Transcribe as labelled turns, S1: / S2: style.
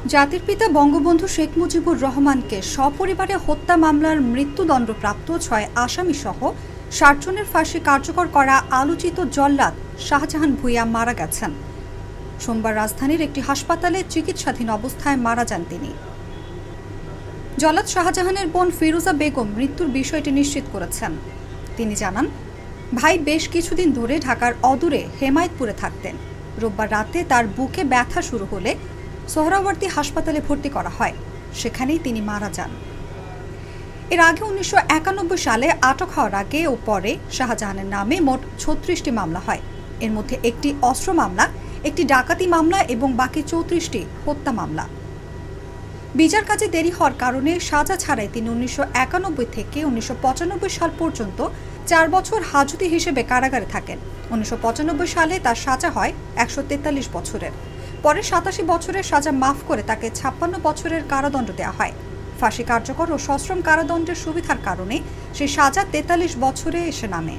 S1: জাতির পিতা বঙ্গবন্ধু শেখ মুজিবুর রহমানকে সপরিবারে হত্যা মামলার মৃত্যুদণ্ডপ্রাপ্ত ৬ আসামি সহ ৬০ জনের ফাঁসি কার্যকর করা আলোচিত জল্লাদ শাহজাহান ভূঁইয়া মারা গেছেন। সোমবার রাজধানীর একটি হাসপাতালে চিকিৎসাধীন অবস্থায় মারা যান তিনি। জল্লাদ শাহজাহানের বোন ফিরোজা বেগম মৃত্যুর বিষয়টি নিশ্চিত করেছেন। তিনি জানান, ভাই বেশ কিছুদিন ধরে ঢাকার অদূরে হেমায়েতপুরে থাকতেন। রোববার রাতে তার বুকে ব্যথা শুরু হলে সোহরাওয়ার্দী হাসপাতালে ভর্তি করা হয়, সেখানেই তিনি মারা যান। এর আগে ১৯৯১ সালে আটক হওয়ার আগে ও পরে শাহজাহানের নামে মোট ৩৬টি মামলা হয়। এর মধ্যে একটি অস্ত্র মামলা, একটি ডাকাতি মামলা এবং বাকি ৩৪টি হত্যা মামলা। বিচার কাজে দেরি হওয়ার কারণে সাজা ছাড়াই তিনি ১৯৯১ থেকে ১৯৯৫ সাল পর্যন্ত ৪ বছর হাজতি হিসেবে কারাগারে থাকেন। ১৯৯৫ সালে তার সাজা হয় ১৪৩ বছরের। পরে ৮৭ বছরের সাজা মাফ করে তাকে ৫৬ বছরের কারাদণ্ড দেওয়া হয়। ফাঁসি কার্যকর ও সশ্রম কারাদণ্ডের সুবিধার কারণে সেই সাজা ৪৩ বছরে এসে নামে।